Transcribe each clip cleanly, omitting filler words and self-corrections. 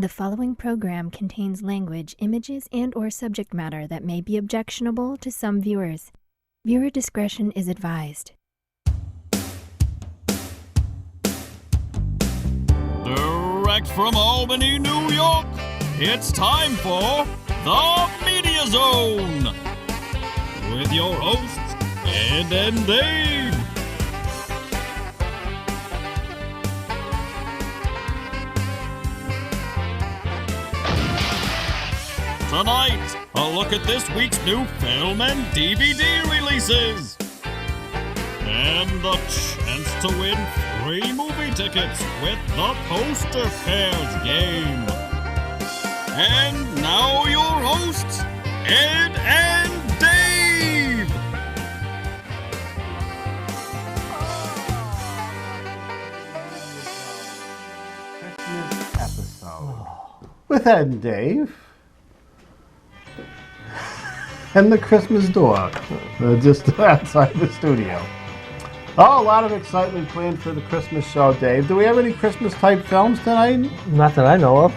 The following program contains language, images, and/or subject matter that may be objectionable to some viewers. Viewer discretion is advised. Direct from Albany, New York, it's time for The Media Zone with your hosts, Ed and Dave. Tonight, a look at this week's new film and DVD releases. And the chance to win free movie tickets with the Poster Pairs game. And now your hosts, Ed and Dave. Christmas episode with Ed and Dave. And the Christmas dog, just outside the studio. Oh, a lot of excitement planned for the Christmas show, Dave. Do we have any Christmas-type films tonight? Not that I know of.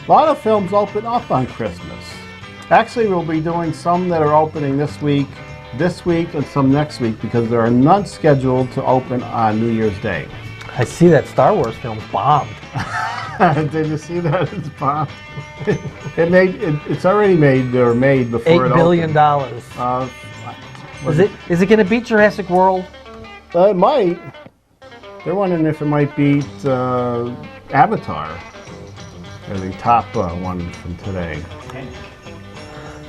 A lot of films open up on Christmas. Actually, we'll be doing some that are opening this week, and some next week, because there are none scheduled to open on New Year's Day. I see that Star Wars film's bombed. Did you see that? It's bombed. It's already made, or made before $8 billion. Is it going to beat Jurassic World? It might. They're wondering if it might beat Avatar, or the top one from today.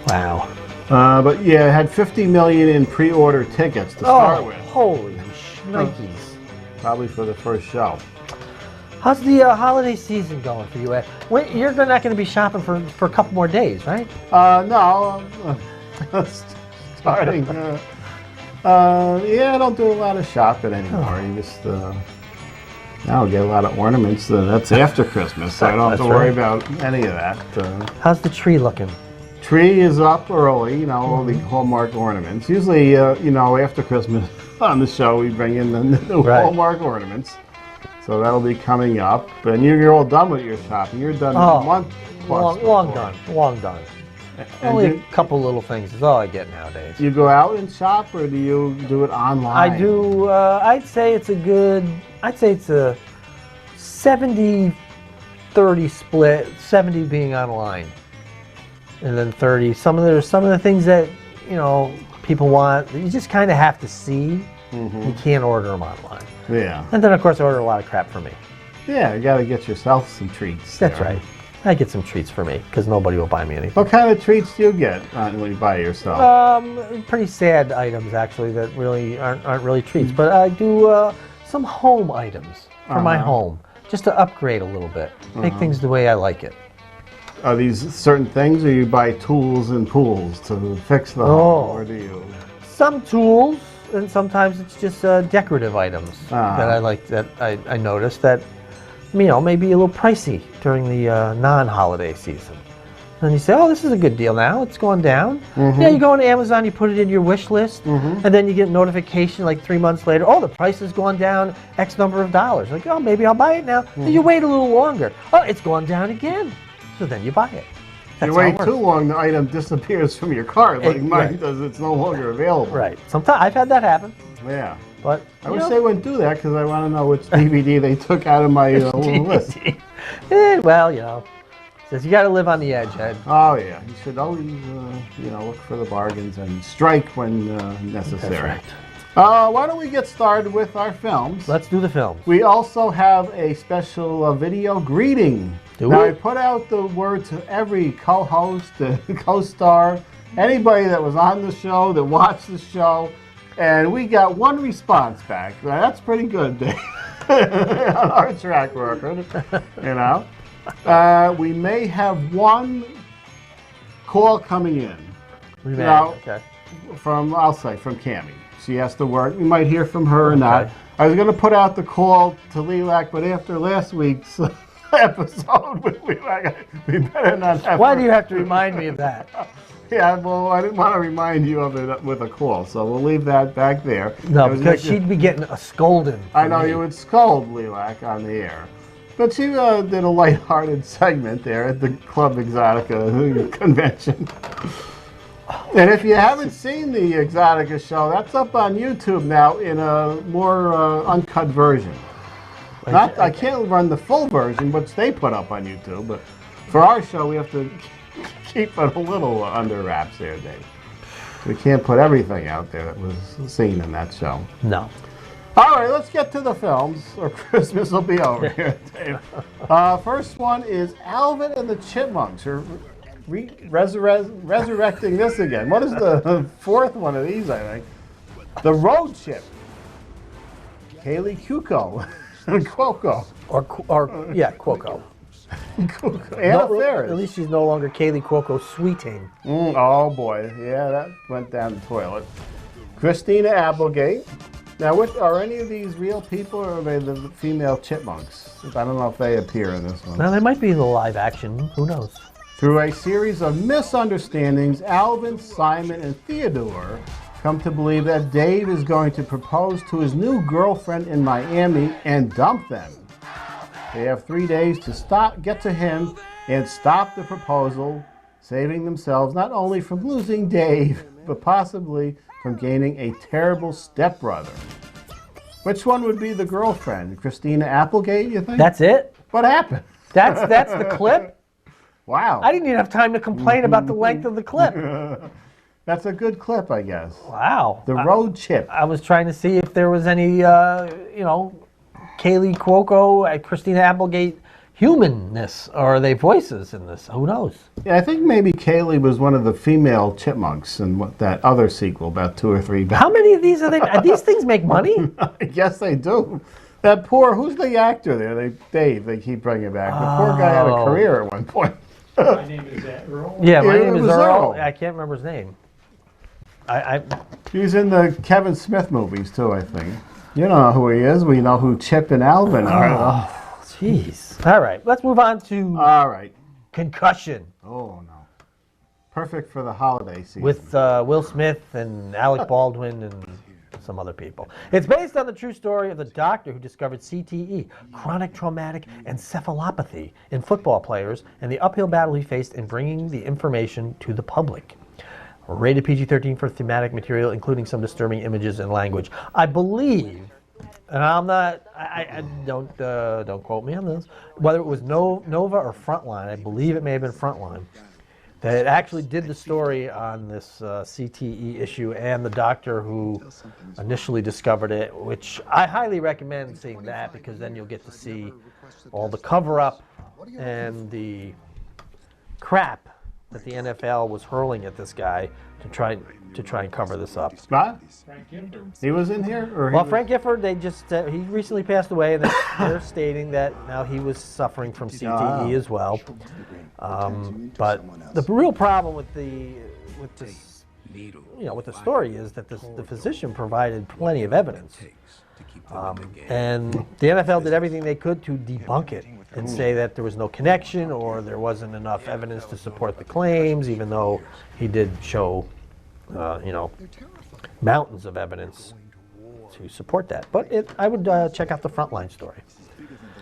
Wow. But yeah, it had 50 million in pre-order tickets to start with. Holy shnikes. Probably for the first show. How's the holiday season going for you, Ed? You're not going to be shopping for a couple more days, right? No. Starting. I don't do a lot of shopping anymore. You just now get a lot of ornaments. That's after Christmas, so I don't have to worry about any of that. How's the tree looking? Tree is up early, all the Hallmark ornaments. Usually, after Christmas on the show, we bring in the new Hallmark ornaments. So that'll be coming up. And you're all done with your shopping. You're done a month plus. Long done. Only a couple little things is all I get nowadays. Do you go out and shop, or do you do it online? I do. I'd say it's a 70-30 split, 70 being online. And then 30. Some of the things that people want, you just kind of have to see. Mm-hmm. You can't order them online. Yeah. And then of course I order a lot of crap for me. Yeah, you got to get yourself some treats. That's right. I get some treats for me because nobody will buy me anything. What kind of treats do you get when you buy yourself? Pretty sad items actually that really aren't really treats. But I do some home items for my home just to upgrade a little bit, make things the way I like it. Are these certain things, or you buy tools and pools to fix the home, or do you? Some tools, and sometimes it's just decorative items that I like. That I noticed that maybe a little pricey during the non-holiday season. And you say, oh, this is a good deal now. It's going down. Mm-hmm. Yeah, you go on Amazon, you put it in your wish list, and then you get a notification like 3 months later. Oh, the price has gone down X number of dollars. Like, oh, maybe I'll buy it now. Then you wait a little longer. Oh, it's gone down again. So then you buy it. That's you wait too long, the item disappears from your cart, like mine does. It's no longer available. Right. Sometimes I've had that happen. Yeah. But I wish they wouldn't do that, because I want to know which DVD they took out of my little list. Well, says you got to live on the edge, Ed. Oh yeah, you should always look for the bargains and strike when necessary. That's right. Why don't we get started with our films? Let's do the films. We also have a special video greeting. I put out the word to every co-host, co-star, anybody that was on the show, that watched the show, and we got one response back. That's pretty good, Dave, on our track record. We may have one call coming in. Okay. From Cammie. She asked the word. We might hear from her or not. I was going to put out the call to Lilac, but after last week's episode, we better not have. Why do you have to remind me of that? Yeah, well, I didn't want to remind you of it with a call, so we'll leave that back there. No, because she'd be getting a scolding. I know you would scold Lilac on the air. But she did a lighthearted segment there at the Club Exotica convention. And if you haven't seen the Exotica show, that's up on YouTube now in a more uncut version. I can't run the full version, which they put up on YouTube, but for our show, we have to keep it a little under wraps here, Dave. We can't put everything out there that was seen in that show. No. All right, let's get to the films, or Christmas will be over here, Dave. First one is Alvin and the Chipmunks. Are resurrecting this again. What is the fourth one of these, I think? The Road Chip. Kaylee Cuoco. Cuoco. Cuoco. Anna Faris. At least she's no longer Kaylee Cuoco Sweeting. Oh, boy. Yeah, that went down the toilet. Christina Applegate. Now, are any of these real people, or are they the female chipmunks? I don't know if they appear in this one. Now, they might be in the live action. Who knows? Through a series of misunderstandings, Alvin, Simon, and Theodore come to believe that Dave is going to propose to his new girlfriend in Miami and dump them. They have 3 days to get to him and stop the proposal, saving themselves not only from losing Dave, but possibly from gaining a terrible stepbrother. Which one would be the girlfriend? Christina Applegate, you think? That's it? What happened? That's the clip? Wow. I didn't even have time to complain about the length of the clip. That's a good clip, I guess. Wow. The Road Chip. I was trying to see if there was any, Kaylee Cuoco, Christina Applegate humanness, or are they voices in this? Who knows? Yeah, I think maybe Kaylee was one of the female chipmunks in that other sequel, about 2 or 3 back. How many of these are they? These things make money? I guess they do. That who's the actor there? Dave, they keep bringing back. The poor guy had a career at one point. My name is Earl. Yeah, my name is Earl. I can't remember his name. He was in the Kevin Smith movies, too, I think. You don't know who he is. We know who Chip and Alvin are. Jeez. All right, let's move on to Concussion. Oh, no. Perfect for the holiday season. With Will Smith and Alec Baldwin and some other people. It's based on the true story of the doctor who discovered CTE, chronic traumatic encephalopathy, in football players and the uphill battle he faced in bringing the information to the public. Rated PG-13 for thematic material, including some disturbing images and language. I believe, and I'm not, I don't quote me on this, whether it was Nova or Frontline, I believe it may have been Frontline, that actually did the story on this CTE issue and the doctor who initially discovered it, which I highly recommend seeing that, because then you'll get to see all the cover-up and the crap that the NFL was hurling at this guy to try and cover this up. What? He was in here? Frank Gifford, he recently passed away, and they're stating that now he was suffering from CTE as well. But the real problem with the story is that the physician provided plenty of evidence, and the NFL did everything they could to debunk it and say that there was no connection or there wasn't enough evidence to support the claims, even though he did show, mountains of evidence to support that. But I would check out the Frontline story.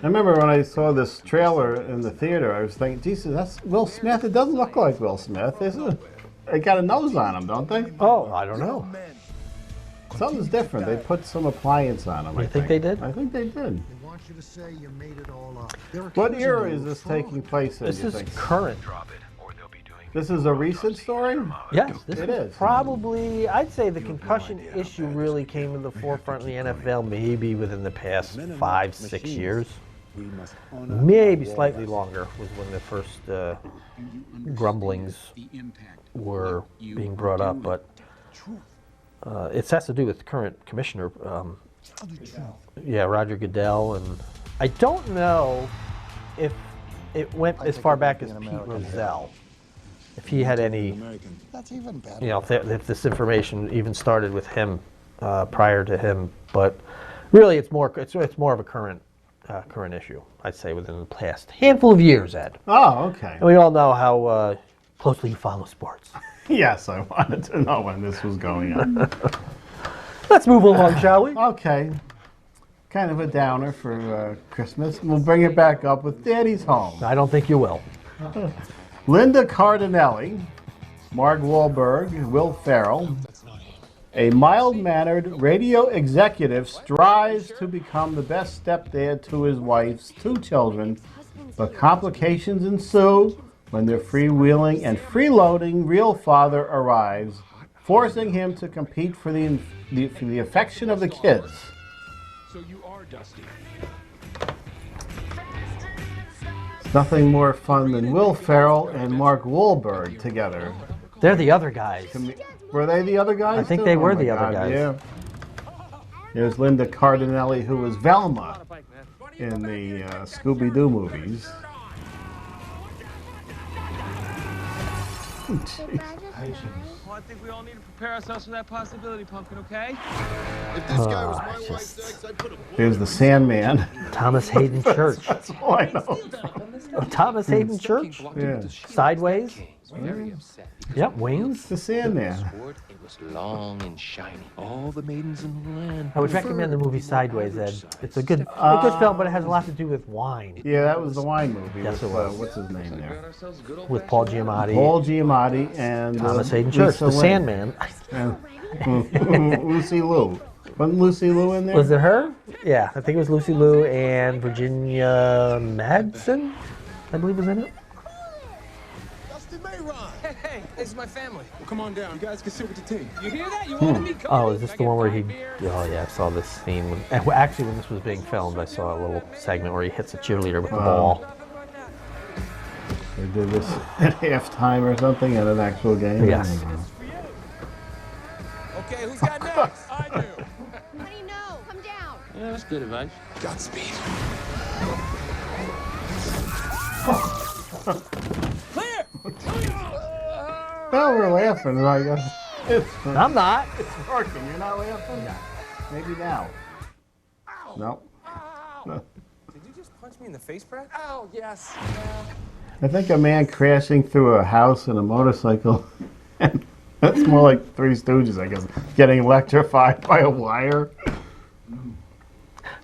I remember when I saw this trailer in the theater, I was thinking, Jesus, that's Will Smith. It doesn't look like Will Smith. They got a nose on him, don't they? Oh, I don't know. Something's different. They put some appliance on him, I think. They did? I think they did. What era is this taking place in? This is current. This is a recent story? Yes, it is. Probably, I'd say the concussion issue really came to the forefront of the NFL maybe within the past 5-6 years. Maybe slightly longer was when the first grumblings were being brought up, but it has to do with the current commissioner, Roger Goodell, and I don't know if it went as far back as Pete Rozelle. If he had any, if this information even started with him prior to him, but really it's more of a current issue, I'd say, within the past handful of years, Ed. Oh, okay. And we all know how closely you follow sports. Yes, I wanted to know when this was going on. Let's move along, shall we? Okay. kind of a downer for Christmas. We'll bring it back up with Daddy's Home. I don't think you will. Linda Cardinelli, Mark Wahlberg, Will Ferrell. A mild-mannered radio executive strives to become the best stepdad to his wife's 2 children, but complications ensue when their freewheeling and freeloading real father arrives, forcing him to compete for the affection of the kids. So you are Dusty. It's nothing more fun than Will Ferrell and Mark Wahlberg together. They're the other guys. Were they the other guys? I think too? they were Oh my the other God, guys. Yeah. There's Linda Cardinelli, who was Velma in the Scooby-Doo movies. Well, I think we all need to prepare ourselves for that possibility, Pumpkin, okay? If this guy was my wife's ex, I'd put him. There's the Sandman. Thomas Hayden Church. That's all I know. Thomas Hayden Church? Yeah. Sideways? Very upset. Yep, Wings. The Sandman. Sword, it was long and shiny. All the maidens in the land. I would recommend the movie Sideways, Ed. It's a good film, but it has a lot to do with wine. Yeah, that was the wine movie. Yes, with, it was. What's his name there? With Paul Giamatti, Paul Giamatti and Thomas Hayden Church, Lisa the Lane. Sandman. And Lucy Liu. Wasn't Lucy Liu in there? Was it her? Yeah, I think it was Lucy Liu and Virginia Madsen, I believe was in it. Hey, this is my family. Well, come on down. You guys can sit with the team. You hear that? You wanted me? Come Oh, on. is this I the one get where he... 5 beers. Oh, yeah, I saw this scene. Actually, when this was being filmed, I saw a little segment where he hits a cheerleader with the ball. They did this at halftime or something at an actual game? Yes. Okay, who's got next? I do. What do you know? Come down. Yeah, that's good advice. Godspeed. Clear! Well, we're laughing, I guess. I'm not. It's working. You're not laughing? No. Maybe now. No. Did you just punch me in the face, Brad? Ow, yes. I think a man crashing through a house in a motorcycle. That's more like Three Stooges, I guess. Getting electrified by a wire.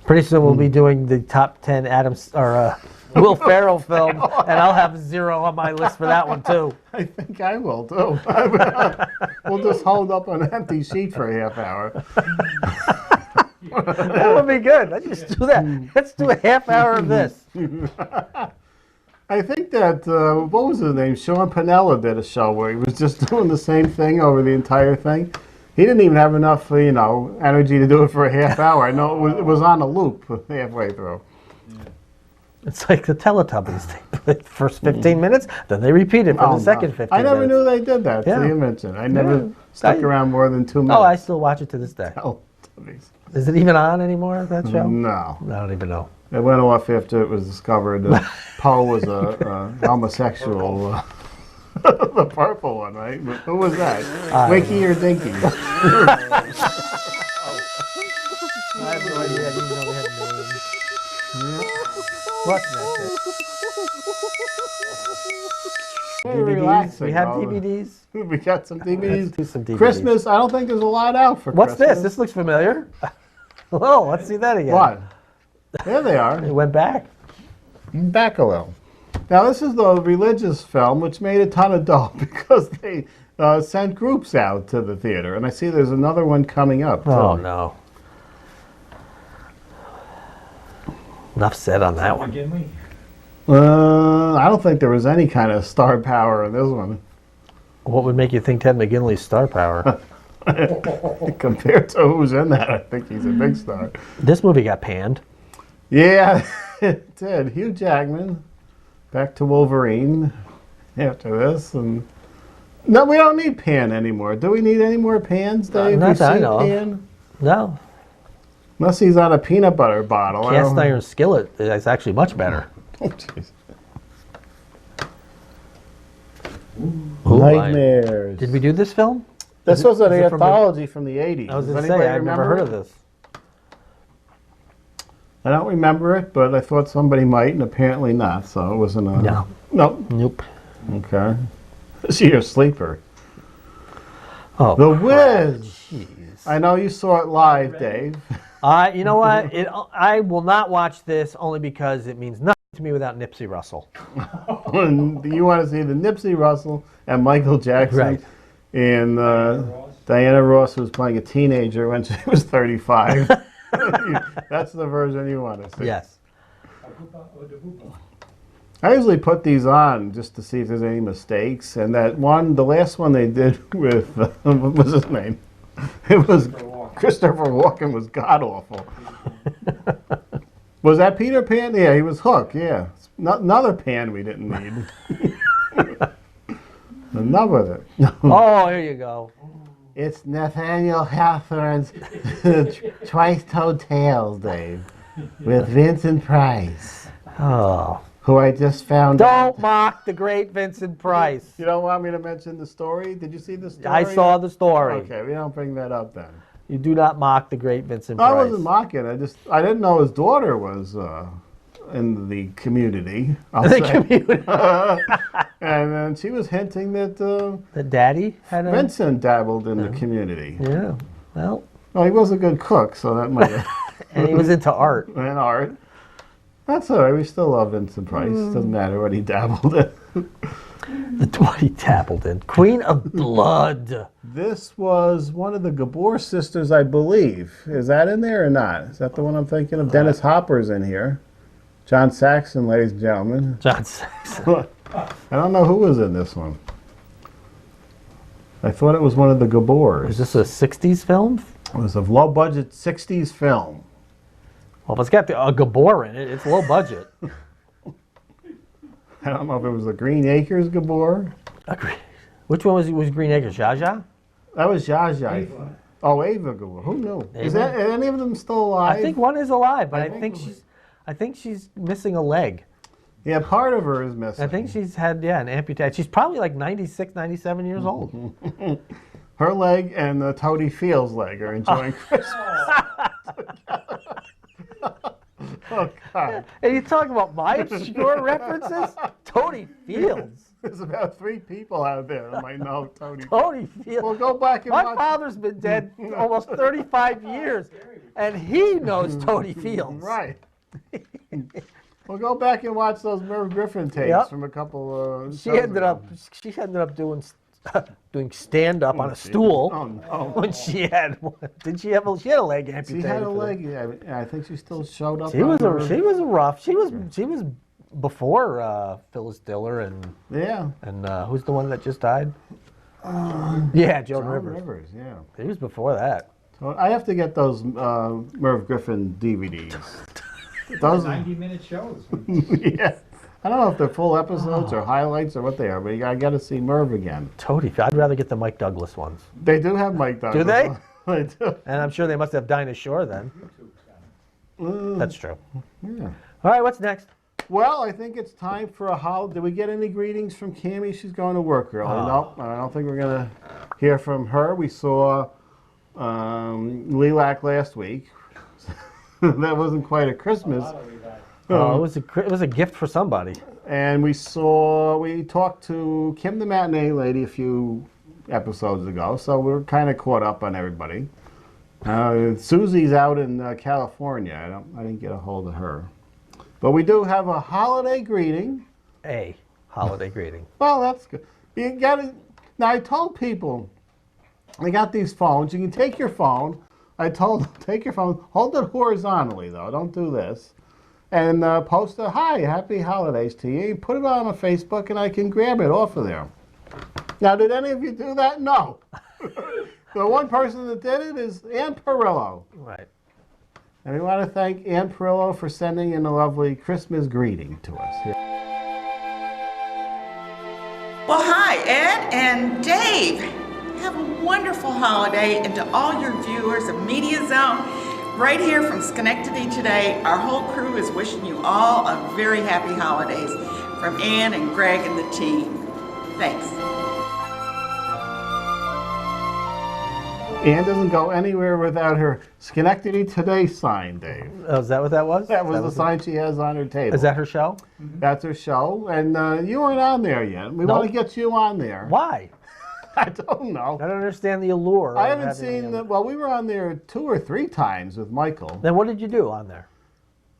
Pretty soon we'll be doing the top 10 Will Ferrell film, and I'll have 0 on my list for that one too. I think I will too. We'll just hold up an empty sheet for a half hour. That would be good. Let's just do that. Let's do a half hour of this. I think that, what was his name? Sean Pennella did a show where he was just doing the same thing over the entire thing. He didn't even have enough, energy to do it for a half hour. I know it was on a loop halfway through. It's like the Teletubbies. They play the first 15 minutes, then they repeat it for the second 15 minutes. I never knew they did that, Yeah. so you mentioned. I never stuck around more than 2 minutes. Oh, I still watch it to this day. Teletubbies. Is it even on anymore, that show? No. I don't even know. It went off after it was discovered that Poe was a homosexual. The purple one, right? Who was that? Winky or Dinky? I have no idea. I didn't know they had names. What's next? Very DVDs? relaxing, We have though. DVDs? We got some DVDs. Let's do some DVDs. Christmas, I don't think there's a lot out for What's Christmas. this? This looks familiar. Oh, let's see that again. What? There they are. It went back. Back a little. Now, this is the religious film, which made a ton of dough because they sent groups out to the theater. And I see there's another one coming up, too. Oh, no. Enough said on that one. Again, we? I don't think there was any kind of star power in this one. What would make you think Ted McGinley's star power? Compared to who's in that, I think he's a big star. This movie got panned. Yeah, it did. Hugh Jackman, back to Wolverine after this. And no, we don't need Pan anymore. Do we need any more Pans, Dave? Not You that I see know of. Pan? No. Unless he's on a peanut butter bottle. I Cast don't- iron skillet is actually much better. Oh, jeez. Ooh, Nightmares. Did we do this film? This was an is it from the- anthology from the 80s. I was Does going to anybody say, I've never remember heard it? of this. I don't remember it, but I thought somebody might, and apparently not. So it wasn't a... No. Nope. Nope. Okay. Is she a sleeper? Oh, The Wiz. jeez. I know you saw it live, Dave. You know what? I will not watch this only because it means nothing to me without Nipsey Russell. You want to see the Nipsey Russell and Michael Jackson, Right. and Diana Ross was playing a teenager when she was 35. That's the version you want to see. Yes. I usually put these on just to see if there's any mistakes. And the last one they did with, what was his name? It was Christopher Walken was god awful. Was that Peter Pan? Yeah, he was Hook. Yeah, another Pan we didn't need. Enough with it. Oh, here you go. It's Nathaniel Hawthorne's Twice-Toed Tales, Dave, with Vincent Price. Oh. Who I just found out. Don't mock the great Vincent Price. You don't want me to mention the story? Did you see the story? I saw the story. Okay, we don't bring that up then. You do not mock the great Vincent Price. I wasn't mocking. I didn't know his daughter was in the community. Community. And then she was hinting that the daddy had a... Vincent dabbled in the community. Yeah. Well, he was a good cook, so that might have... And he was into art. And art. That's all right. We still love Vincent Price. Doesn't matter what he dabbled in. What he dabbled in. Queen of Blood. This was one of the Gabor sisters, I believe. Is that in there or not? Is that the one I'm thinking of? Dennis Hopper's in here. John Saxon, ladies and gentlemen. John Saxon. I don't know who was in this one. I thought it was one of the Gabors. Is this a 60s film? It was a low-budget 60s film. Well, if it's got a Gabor in it, it's low budget. I don't know if it was the Green Acres Gabor. Which one was Green Acres? Zsa Zsa? That was Zsa Zsa. Oh, Ava Gabor. Who knew? Is any of them still alive? I think one is alive, but I think she's missing a leg. Yeah, part of her is missing. I think she's had an amputation. She's probably like 96, 97 years old. Her leg and the Toady Fields leg are enjoying Christmas. Oh, God. And you talking about my obscure references? Toady Fields. There's about 3 people out there that might know Toady. Toady Fields. Well, go back and My watch. father's been dead almost 35 years, and he knows Toady Fields. Right. Well, go back and watch those Merv Griffin tapes from a couple. She ended up doing stand up on a stool. Oh no! When she had she had a leg amputated. She had a leg. Yeah, I think she still showed up. She was a rough. She was before Phyllis Diller and who's the one that just died? Joan Rivers. Yeah, he was before that. So I have to get those Merv Griffin DVDs. Those 90-minute shows. Yeah. I don't know if they're full episodes or highlights or what they are, but I got to see Merv again. Toady. I'd rather get the Mike Douglas ones. They do have Mike Douglas. Do they? They do. And I'm sure they must have Dinah Shore then. That's true. Yeah. All right, what's next? Well, I think it's time for a holiday. Did we get any greetings from Cammie? She's going to work early. No, I don't think we're going to hear from her. We saw Lilac last week. That wasn't quite a Christmas. It was a gift for somebody. And we talked to Kim the Matinee Lady a few episodes ago, so we're kind of caught up on everybody. Susie's out in California. I didn't get a hold of her. But we do have a holiday greeting. A holiday greeting. Well, that's good. You got it. Now, I told people, I got these phones. You can take your phone. I told them, take your phone, hold it horizontally, though. Don't do this. And post a, hi, happy holidays to you. Put it on Facebook, and I can grab it off of there. Now, did any of you do that? No. The one person that did it is Ann Parillo. Right. And we want to thank Ann Parillo for sending in a lovely Christmas greeting to us. Well, hi, Ed and Dave. Have a wonderful holiday, and to all your viewers of Media Zone, right here from Schenectady today, our whole crew is wishing you all a very happy holidays. From Ann and Greg and the team. Thanks. Ann doesn't go anywhere without her Schenectady Today sign, Dave. Oh, is that what that was? That was the sign she has on her table. Is that her show? That's her show, and you weren't on there yet. We want to get you on there. Why? I don't know. I don't understand the allure. I haven't seen well, we were on there 2 or 3 times with Michael. Then what did you do on there?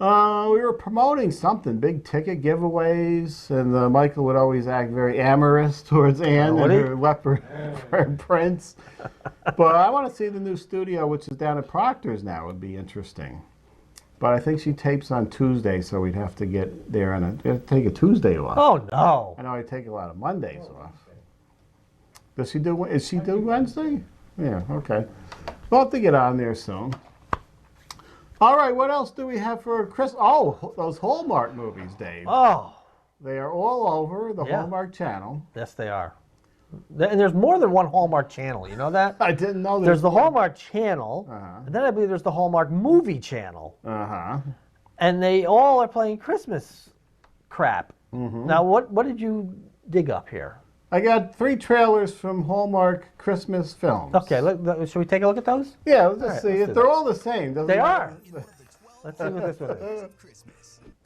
We were promoting something, big ticket giveaways, and Michael would always act very amorous towards Anne and her leopard prints. But I want to see the new studio, which is down at Proctor's now. It would be interesting. But I think she tapes on Tuesday, so we'd have to get there and take a Tuesday off. Oh, no. I know I take a lot of Mondays off. Does she do? Is she do Wednesday? Yeah. Okay. We'll have to get on there soon. All right. What else do we have for Chris? Oh, those Hallmark movies, Dave. Oh. They are all over the Hallmark Channel. Yes, they are. And there's more than one Hallmark channel. You know that? I didn't know. There's the Hallmark Channel, and then I believe there's the Hallmark Movie Channel. And they all are playing Christmas crap. Now, what did you dig up here? I got 3 trailers from Hallmark Christmas films. Okay, should we take a look at those? Yeah, let's see. They're all the same. They are. Let's see what this one is.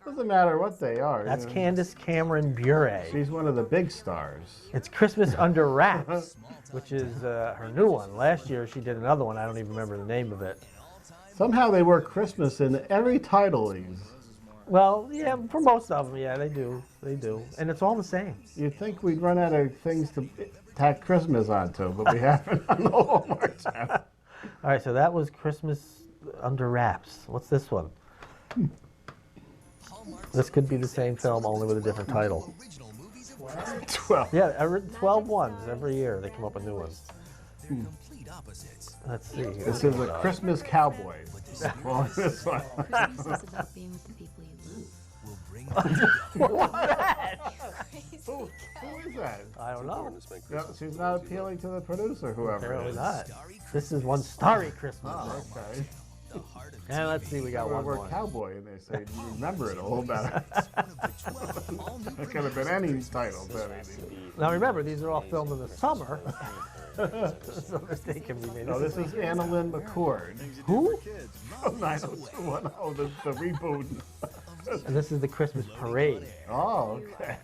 Doesn't matter what they are. That's Candace Cameron Bure. She's one of the big stars. It's Christmas Under Wraps, which is her new one. Last year she did another one. I don't even remember the name of it. Somehow they work Christmas in every title these. Well, yeah, for most of them, yeah, they do. They do. And it's all the same. You'd think we'd run out of things to tack Christmas onto, but we haven't on the Hallmark Channel. All right, so that was Christmas Under Wraps. What's this one? This could be the same film, only with a different title. 12. Yeah, 12 ones every year. They come up with new ones. Let's see. This is a Christmas Cowboy. This one. What's that? Who is that? I don't know. No, she's not appealing to the producer, whoever. Apparently not. This is One Starry Christmas. Oh, okay. And let's see, we got one more. Cowboy, and they say you remember it a little better. It could have been any title. Now remember, these are all filmed in the summer. So they can be made. No, this is Annalyn McCord. Who? From 90210, the reboot. And this is the Christmas Parade. Oh, okay.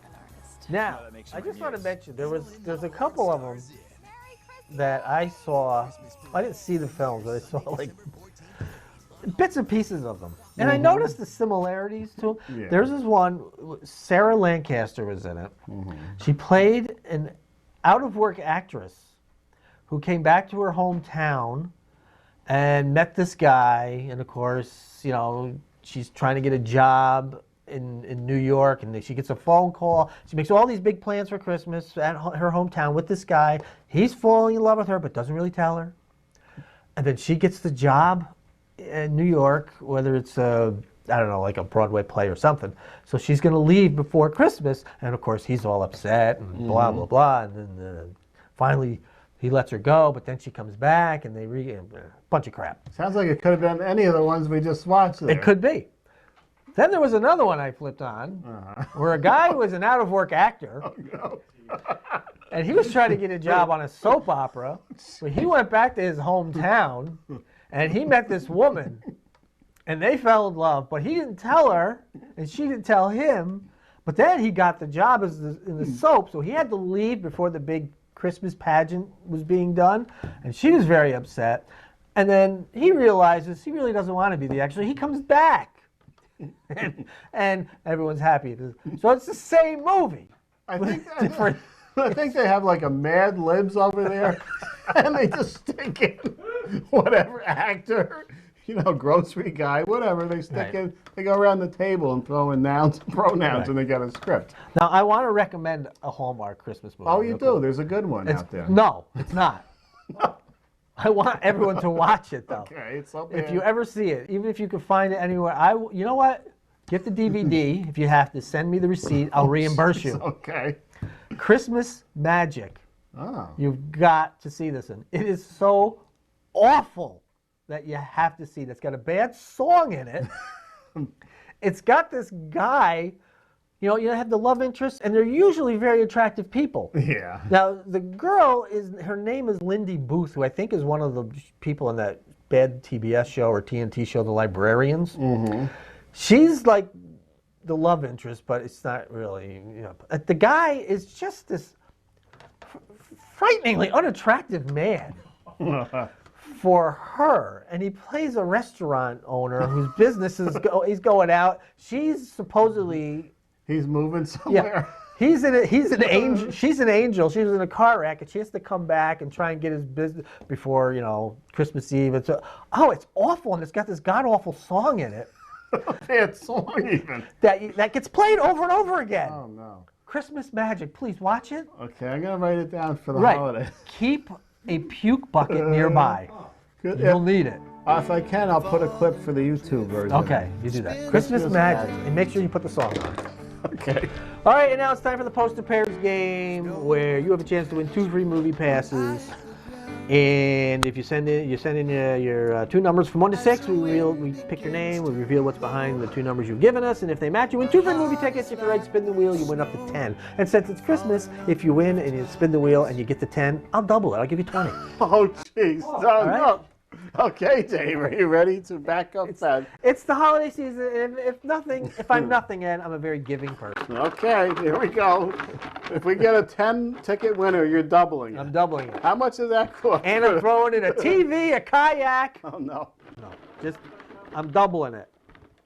Now, I just want to mention, there's a couple of them that I saw. I didn't see the films, but I saw like bits and pieces of them. And I noticed the similarities to them. Yeah. There's this one, Sarah Lancaster was in it. She played an out-of-work actress who came back to her hometown and met this guy. And of course, you know, she's trying to get a job in New York, and she gets a phone call. She makes all these big plans for Christmas at her hometown with this guy. He's falling in love with her, but doesn't really tell her. And then she gets the job in New York, whether it's I don't know, like a Broadway play or something. So she's going to leave before Christmas, and of course he's all upset and blah, blah, blah. And then finally he lets her go, but then she comes back, and they a bunch of crap. Sounds like it could have been any of the ones we just watched there. It could be. Then there was another one I flipped on, where a guy was an out-of-work actor, and he was trying to get a job on a soap opera, but he went back to his hometown, and he met this woman, and they fell in love, but he didn't tell her, and she didn't tell him, but then he got the job in the soap, so he had to leave before the big Christmas pageant was being done, and she was very upset, and then he realizes he really doesn't want to be the extra. He comes back. and everyone's happy. So it's the same movie. I think they have like a Mad Libs over there, and they just stick in whatever actor, you know, grocery guy, whatever. They stick in. They go around the table and throw in nouns and pronouns, and they get a script. Now I want to recommend a Hallmark Christmas movie. Oh, you do? There's a good one out there. No, it's not. I want everyone to watch it, though. Okay, it's up there. If you ever see it, even if you can find it anywhere, you know what? Get the DVD. If you have to, send me the receipt. I'll reimburse you. Okay. Christmas Magic. Oh. You've got to see this one. It is so awful that you have to see it. It's got a bad song in it. It's got this guy. You know, you have the love interest, and they're usually very attractive people. Yeah. Now, the girl, her name is Lindy Booth, who I think is one of the people in that bad TBS show or TNT show, The Librarians. She's like the love interest, but it's not really, you know. The guy is just this frighteningly unattractive man for her, and he plays a restaurant owner whose business is he's going out. She's supposedly he's moving somewhere. Yeah, he's an angel. She's an angel. She was in a car wreck, and she has to come back and try and get his business before Christmas Eve. It's awful, and it's got this god awful song in it. Bad song even. That gets played over and over again. Oh no. Christmas Magic. Please watch it. Okay, I'm gonna write it down for the holiday. Keep a puke bucket nearby. Good. You'll need it. If I can, I'll put a clip for the YouTube version. Okay, you do that. Christmas Magic. And make sure you put the song on. Okay. All right, and now it's time for the Poster Pairs game, where you have a chance to win 2 free movie passes. And if you send in your 2 numbers from 1 to 6, we pick your name, we reveal what's behind the 2 numbers you've given us, and if they match, you win 2 free movie tickets. If you write spin the wheel, you win up to 10. And since it's Christmas, if you win and you spin the wheel and you get to 10, I'll double it. I'll give you 20. Oh, jeez. No. Okay, Dave, are you ready to back up that? It's the holiday season. If I'm nothing, Ed, I'm a very giving person. Okay, here we go. If we get a 10-ticket winner, you're doubling it. I'm doubling it. How much does that cost? And I'm throwing in a TV, a kayak. Oh, no. No, I'm doubling it.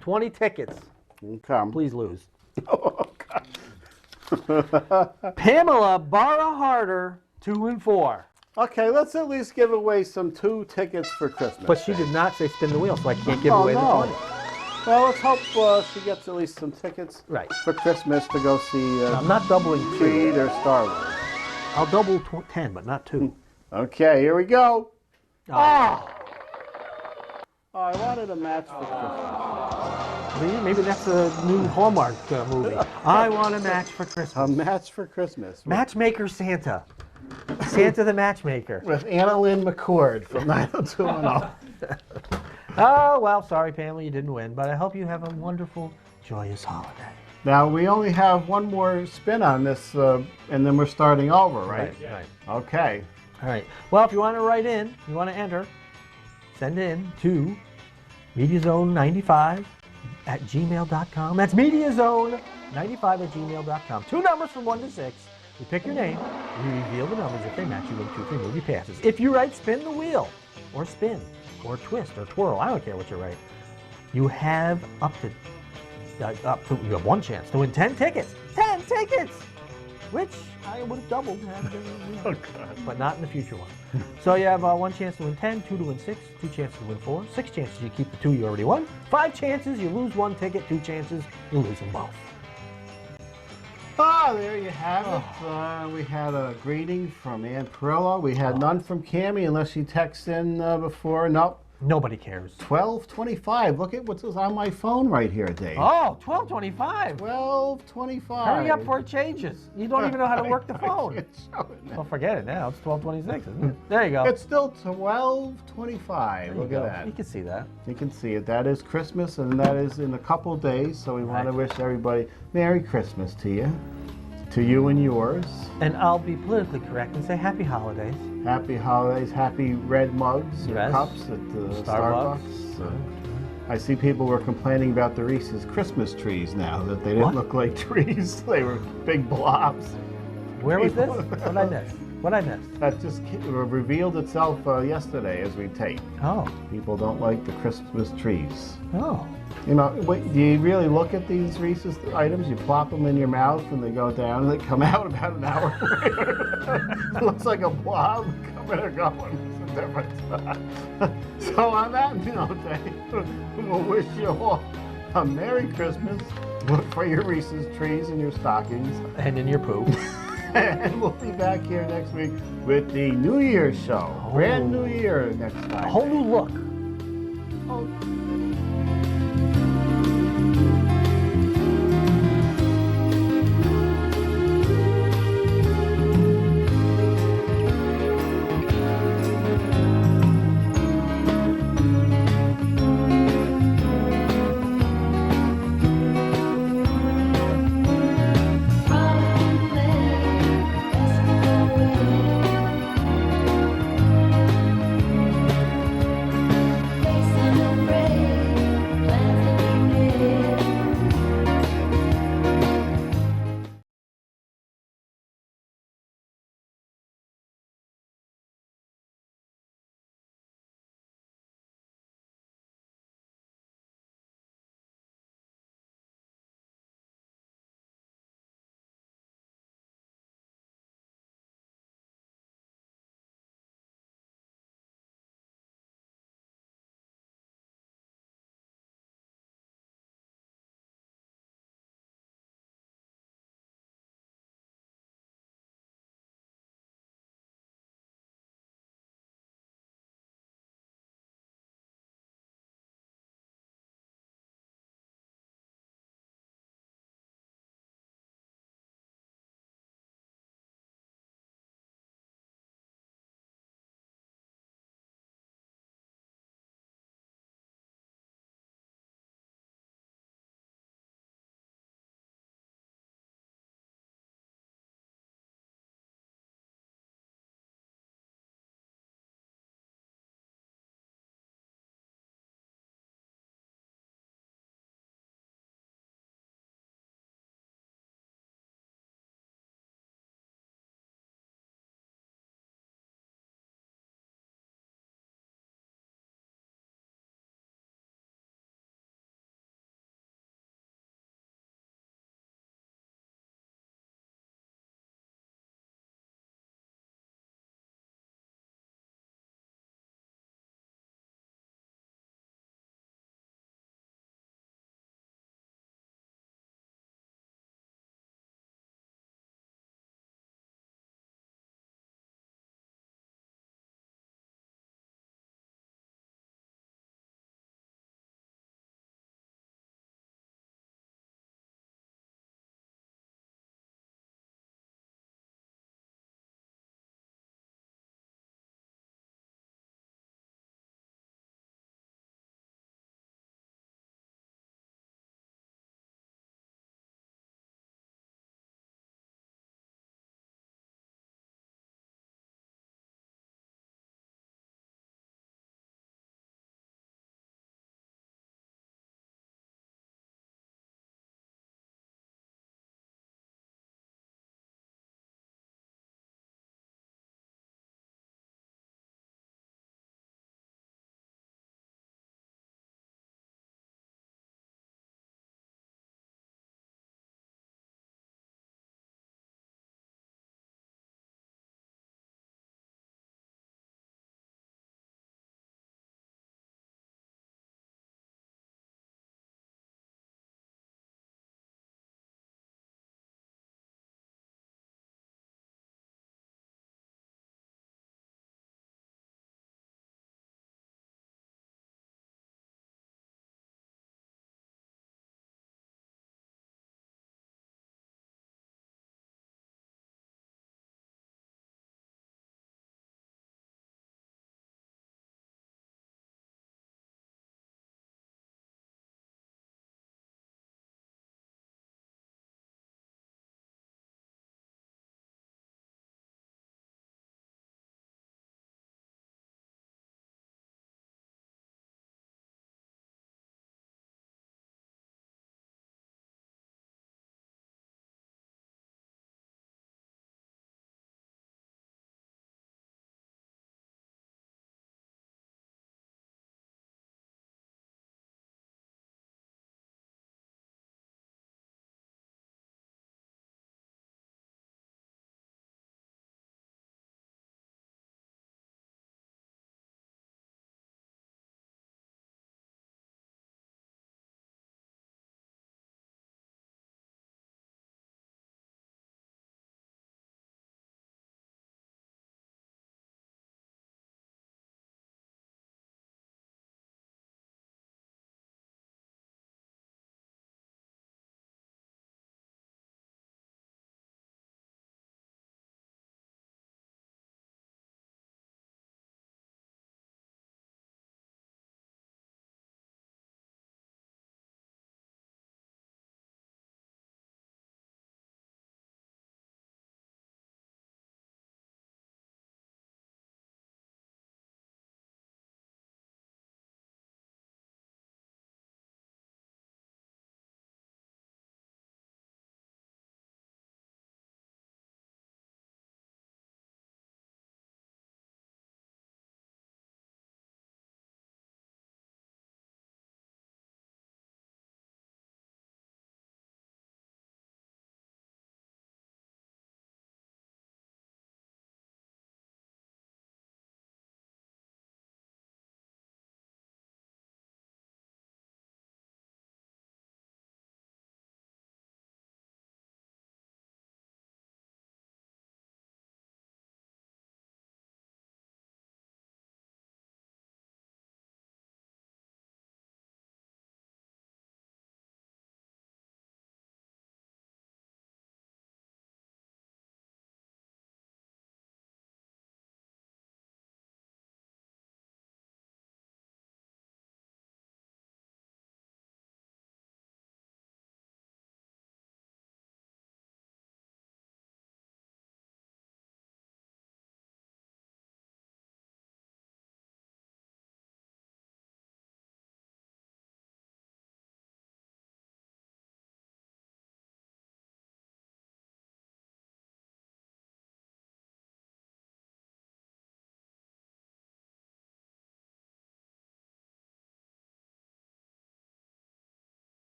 20 tickets. Okay. Please lose. Oh, God. Pamela, borrow harder, 2 and 4. Okay, let's at least give away some 2 tickets for Christmas. But she did not say spin the wheel, so I can't give away the 20. Well, let's hope she gets at least some tickets for Christmas to go see I'm not doubling Creed or Star Wars. I'll double 10, but not 2. Okay, here we go. Oh, I wanted a match for Christmas. Maybe that's a new Hallmark movie. I want a match for Christmas. A match for Christmas. Matchmaker Santa. Santa the Matchmaker. With Annalyn McCord from 90210. Oh, well, sorry, Pamela, you didn't win, but I hope you have a wonderful, joyous holiday. Now, we only have one more spin on this, and then we're starting over, right? Right. Okay. All right. Well, if you want to write in, you want to enter, send in to MediaZone95@gmail.com. That's MediaZone95@gmail.com. 2 numbers from 1 to 6. You pick your name, you reveal the numbers. If they match, you win 2 free movie passes. If you write spin the wheel, or spin, or twist, or twirl, I don't care what you write, you have you have 1 chance to win 10 tickets. 10 tickets! Which I would have doubled, but not in the future one. So you have 1 chance to win 10, 2 to win 6, 2 chances to win 4, 6 chances you keep the 2 you already won, 5 chances you lose 1 ticket, 2 chances you lose them both. Ah, there you have it. We had a greeting from Aunt Parillo. We had none from Cammie unless she texts in before. Nope. Nobody cares. 12:25. Look at what's on my phone right here, Dave. Oh, 12:25. 12:25. Hurry up before it changes. You don't even know how to work the phone. Well, forget it now. It's 12:26, isn't it? There you go. It's still 12:25. Look at that. You can see that. You can see it. That is Christmas, and that is in a couple days. So we want to wish everybody Merry Christmas to you and yours. And I'll be politically correct and say Happy Holidays. Happy holidays, happy red mugs or cups at Starbucks. I see people were complaining about the Reese's Christmas trees now, that they didn't look like trees. They were big blobs. Where was this? What I missed? That just revealed itself yesterday as we taped. Oh. People don't like the Christmas trees. Oh. You know, do you really look at these Reese's items? You plop them in your mouth and they go down and they come out about an hour later. It looks like a blob coming or going. It's a difference. So on that note, Dave, we'll wish you all a Merry Christmas. Look for your Reese's trees and your stockings. And in your poop. And we'll be back here next week with the New Year's show. Brand new year next time. A whole new look. Oh.